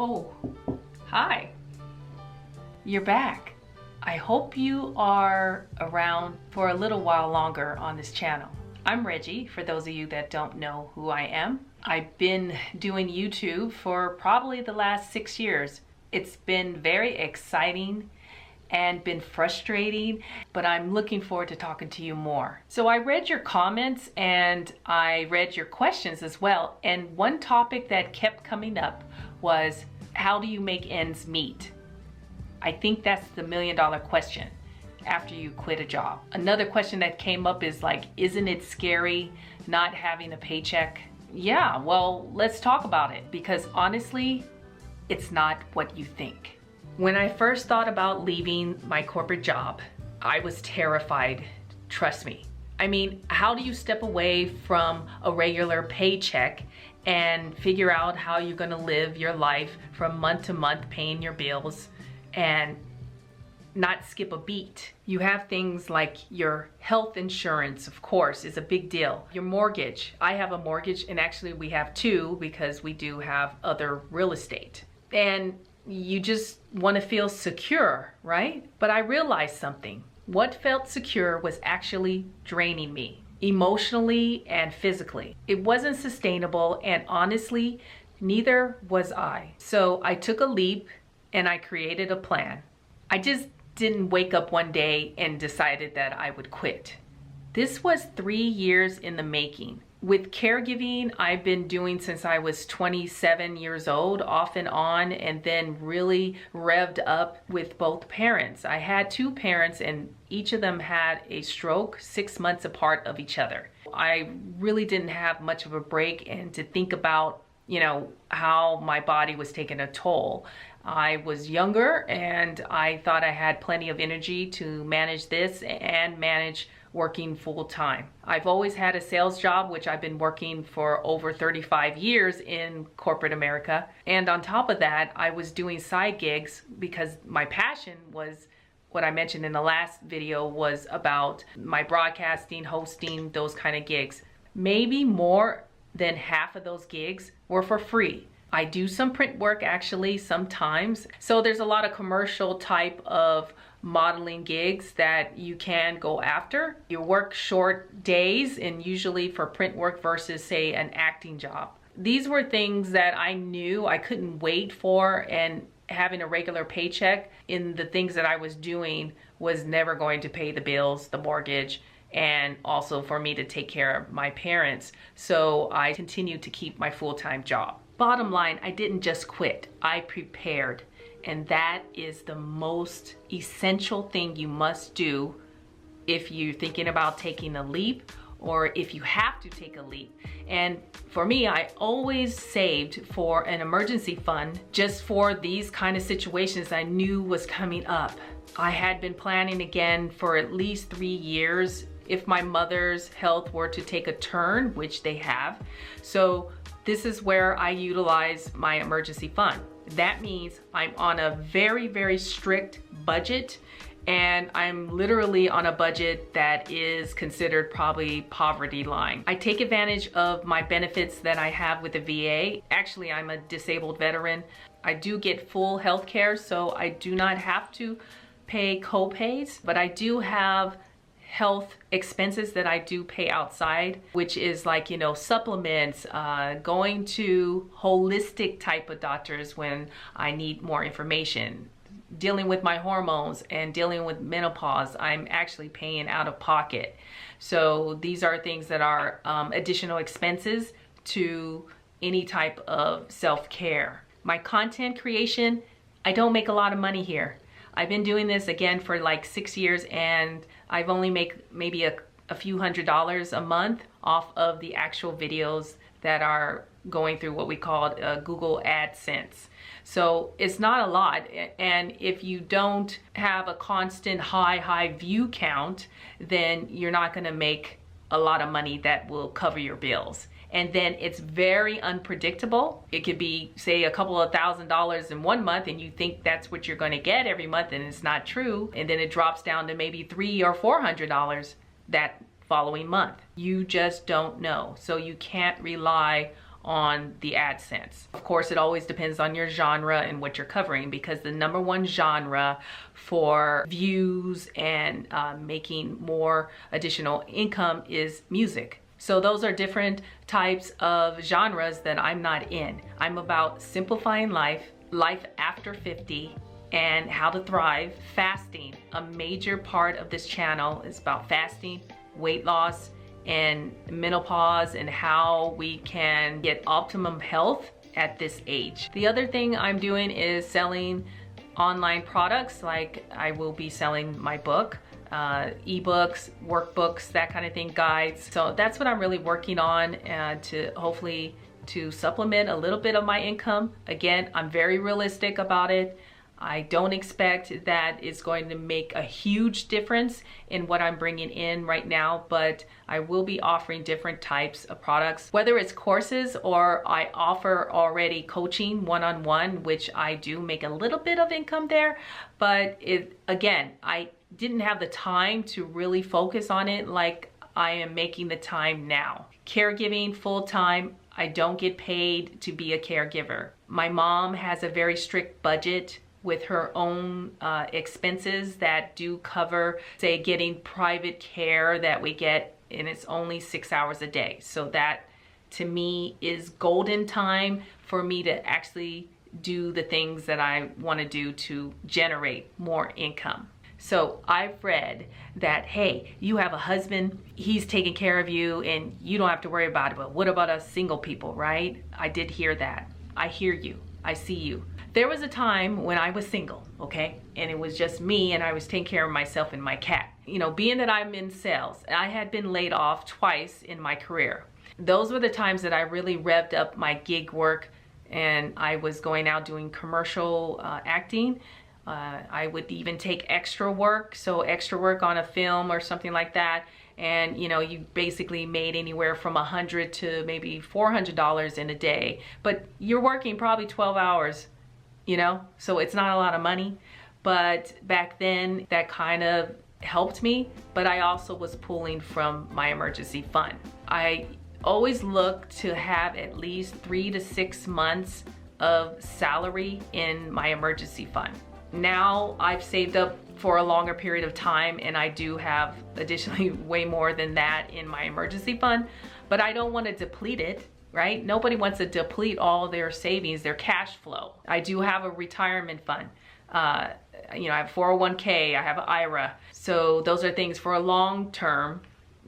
Oh, hi. You're back. I hope you are around for a little while longer on this channel. I'm Reggie, for those of you that don't know who I am. I've been doing YouTube for probably the last 6 years. It's been very exciting and been frustrating, but I'm looking forward to talking to you more. So I read your comments and I read your questions as well. And one topic that kept coming up was, how do you make ends meet? I think that's the $1 million question after you quit a job. Another question that came up is like, isn't it scary not having a paycheck? Yeah, well, let's talk about it, because honestly, it's not what you think. When I first thought about leaving my corporate job, I was terrified, trust me. I mean, how do you step away from a regular paycheck and figure out how you're gonna live your life from month to month, paying your bills and not skip a beat? You have things like your health insurance, of course, is a big deal. Your mortgage. I have a mortgage, and actually we have two because we do have other real estate. And you just want to feel secure, right? But I realized something. What felt secure was actually draining me, emotionally and physically. It wasn't sustainable, and honestly, neither was I. So I took a leap and I created a plan. I just didn't wake up one day and decided that I would quit. This was 3 years in the making. With caregiving, I've been doing since I was 27 years old, off and on, and then really revved up with both parents. I had two parents and each of them had a stroke 6 months apart of each other. I really didn't have much of a break, and to think about, how my body was taking a toll. I was younger and I thought I had plenty of energy to manage this and manage working full time. I've always had a sales job, which I've been working for over 35 years in corporate America. And on top of that, I was doing side gigs because my passion was, what I mentioned in the last video, was about my broadcasting, hosting, those kind of gigs. Maybe more than half of those gigs were for free. I do some print work actually sometimes. So there's a lot of commercial type of modeling gigs that you can go after. You work short days, and usually for print work versus say an acting job. These were things that I knew I couldn't wait for, and having a regular paycheck in the things that I was doing was never going to pay the bills, the mortgage, and also for me to take care of my parents. So I continued to keep my full-time job. Bottom line, I didn't just quit, I prepared. And that is the most essential thing you must do if you're thinking about taking a leap, or if you have to take a leap. And for me, I always saved for an emergency fund just for these kind of situations I knew was coming up. I had been planning again for at least 3 years if my mother's health were to take a turn, which they have. So this is where I utilize my emergency fund. That means I'm on a very, very strict budget, and I'm literally on a budget that is considered probably poverty line. I take advantage of my benefits that I have with the VA. Actually, I'm a disabled veteran. I do get full health care, so I do not have to pay co-pays, but I do have health expenses that I do pay outside, which is like, supplements, going to holistic type of doctors when I need more information, dealing with my hormones and dealing with menopause. I'm actually paying out of pocket. So these are things that are additional expenses to any type of self-care. My content creation, I don't make a lot of money here. I've been doing this again for like 6 years, and I've only make maybe a few $100s a month off of the actual videos that are going through what we call Google AdSense. So it's not a lot, and if you don't have a constant high view count, then you're not gonna make a lot of money that will cover your bills. And then it's very unpredictable. It could be, say, a couple of $1,000s in 1 month, and you think that's what you're gonna get every month, and it's not true. And then it drops down to maybe $300 or $400 that following month. You just don't know. So you can't rely on the AdSense. Of course, it always depends on your genre and what you're covering, because the #1 genre for views and making more additional income is music. So those are different types of genres that I'm not in. I'm about simplifying life after 50, and how to thrive. Fasting, a major part of this channel is about fasting, weight loss, and menopause, and how we can get optimum health at this age. The other thing I'm doing is selling online products, like I will be selling my book, ebooks, workbooks, that kind of thing, guides. So that's what I'm really working on, to hopefully to supplement a little bit of my income. Again, I'm very realistic about it. I don't expect that it's going to make a huge difference in what I'm bringing in right now, but I will be offering different types of products, whether it's courses or I offer already coaching one-on-one, which I do make a little bit of income there. But again, I didn't have the time to really focus on it like I am making the time now. Caregiving full-time, I don't get paid to be a caregiver. My mom has a very strict budget with her own expenses that do cover, say, getting private care that we get, and it's only 6 hours a day. So that, to me, is golden time for me to actually do the things that I want to do to generate more income. So I've read that, hey, you have a husband, he's taking care of you, and you don't have to worry about it. But what about us single people, right? I did hear that. I hear you. I see you. There was a time when I was single, okay? And it was just me, and I was taking care of myself and my cat. You know, being that I'm in sales, I had been laid off twice in my career. Those were the times that I really revved up my gig work, and I was going out doing commercial acting. I would even take extra work, so extra work on a film or something like that. And you know, you basically made anywhere from $100 to maybe $400 in a day, but you're working probably 12 hours, you know, so it's not a lot of money. But back then that kind of helped me, but I also was pulling from my emergency fund. I always look to have at least 3 to 6 months of salary in my emergency fund. Now I've saved up for a longer period of time, and I do have additionally way more than that in my emergency fund, but I don't want to deplete it, right? Nobody wants to deplete all their savings, their cash flow. I do have a retirement fund. You know, I have 401k, I have an IRA. So those are things for a long term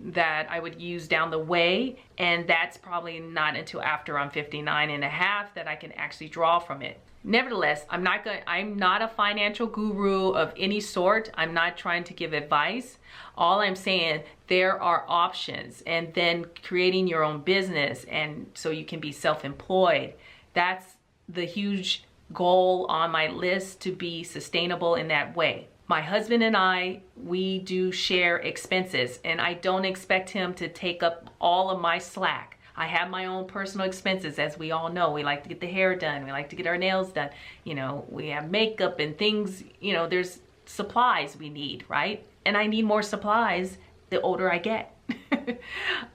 that I would use down the way, and that's probably not until after I'm 59 and a half that I can actually draw from it. Nevertheless, I'm not a financial guru of any sort. I'm not trying to give advice. All I'm saying, there are options, and then creating your own business, and so you can be self-employed. That's the huge goal on my list, to be sustainable in that way. My husband and I, we do share expenses, and I don't expect him to take up all of my slack. I have my own personal expenses, as we all know. We like to get the hair done. We like to get our nails done. You know, we have makeup and things, you know, there's supplies we need, right? And I need more supplies the older I get.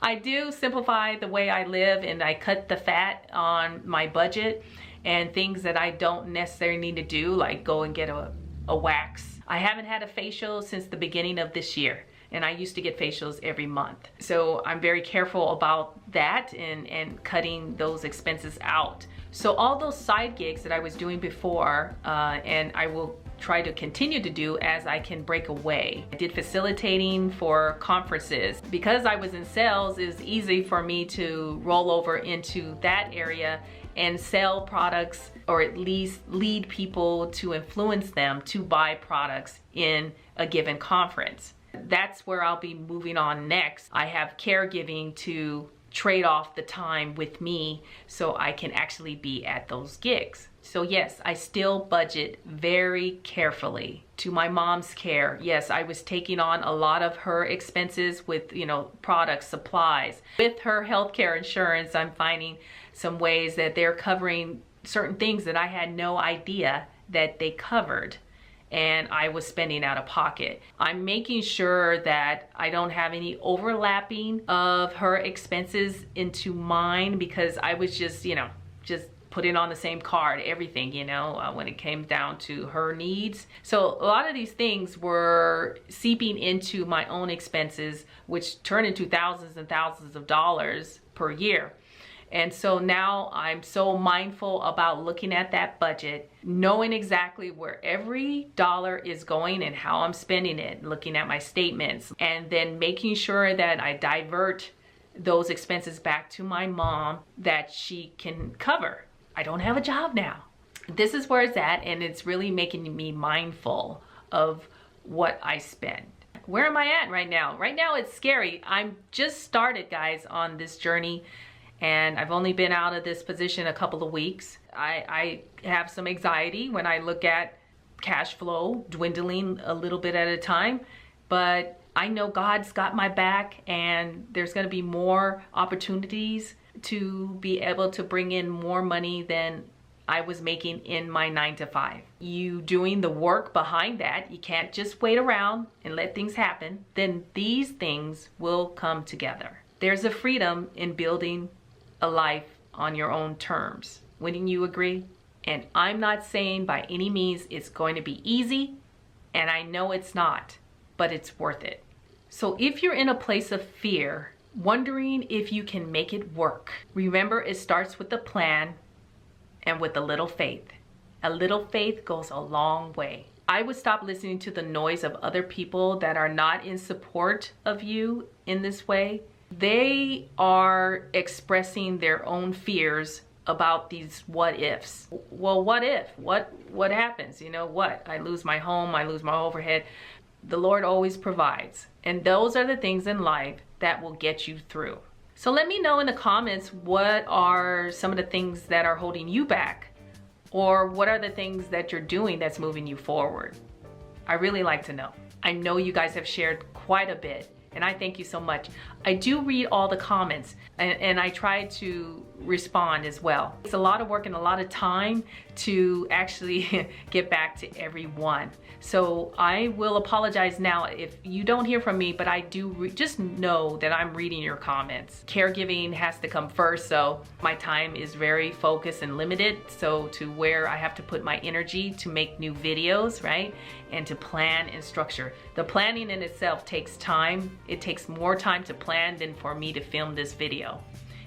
I do simplify the way I live, and I cut the fat on my budget, and things that I don't necessarily need to do, like go and get a wax. I haven't had a facial since the beginning of this year, and I used to get facials every month. So I'm very careful about that, and cutting those expenses out. So all those side gigs that I was doing before, and I will try to continue to do as I can break away. I did facilitating for conferences. Because I was in sales, it was easy for me to roll over into that area and sell products, or at least lead people to influence them to buy products in a given conference. That's where I'll be moving on next. I have caregiving to trade off the time with me so I can actually be at those gigs. So yes, I still budget very carefully to my mom's care. Yes, I was taking on a lot of her expenses with, you know, products, supplies. With her healthcare insurance, I'm finding some ways that they're covering certain things that I had no idea that they covered. and I was spending out of pocket. I'm making sure that I don't have any overlapping of her expenses into mine, because I was just, just putting on the same card, everything, when it came down to her needs. So a lot of these things were seeping into my own expenses, which turn into thousands and thousands of dollars per year. And so now I'm so mindful about looking at that budget, knowing exactly where every dollar is going and how I'm spending it, looking at my statements, and then making sure that I divert those expenses back to my mom that she can cover. I don't have a job now. This is where it's at, and it's really making me mindful of what I spend. Where am I at right now? Right now it's scary. I'm just started, guys, on this journey, and I've only been out of this position a couple of weeks. I have some anxiety when I look at cash flow dwindling a little bit at a time, but I know God's got my back, and there's going to be more opportunities to be able to bring in more money than I was making in my 9-to-5. You doing the work behind that, you can't just wait around and let things happen, then these things will come together. There's a freedom in building a life on your own terms. Wouldn't you agree? And I'm not saying by any means it's going to be easy, and I know it's not, but it's worth it. So if you're in a place of fear, wondering if you can make it work, remember, it starts with a plan and with a little faith. A little faith goes a long way. I would stop listening to the noise of other people that are not in support of you in this way. They are expressing their own fears about these what ifs. Well, what if? What happens? What? I lose my home, I lose my overhead. The Lord always provides. And those are the things in life that will get you through. So let me know in the comments, what are some of the things that are holding you back? Or what are the things that you're doing that's moving you forward? I really like to know. I know you guys have shared quite a bit, and I thank you so much. I do read all the comments, and I try to respond as well. It's a lot of work and a lot of time to actually get back to everyone. So I will apologize now if you don't hear from me, but I do just know that I'm reading your comments. Caregiving has to come first, so my time is very focused and limited, so to where I have to put my energy to make new videos, right? And to plan and structure. The planning in itself takes time. It takes more time to plan than for me to film this video.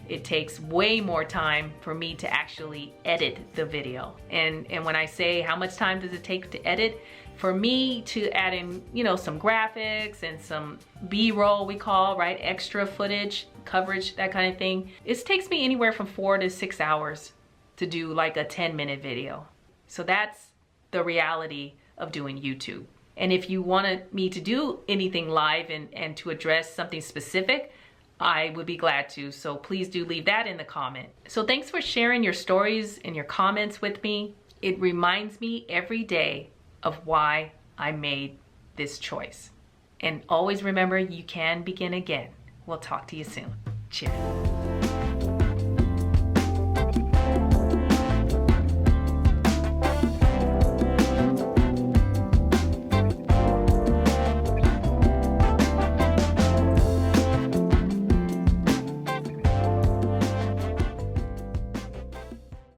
It takes way more time for me to actually edit the video. And when I say how much time does it take to edit, for me to add in, some graphics and some B-roll, we call, right? Extra footage, coverage, that kind of thing. It takes me anywhere from 4 to 6 hours to do like a 10-minute video. So that's the reality of doing YouTube. And if you wanted me to do anything live and to address something specific, I would be glad to. So please do leave that in the comment. So thanks for sharing your stories and your comments with me. It reminds me every day of why I made this choice. And always remember, you can begin again. We'll talk to you soon. Cheers.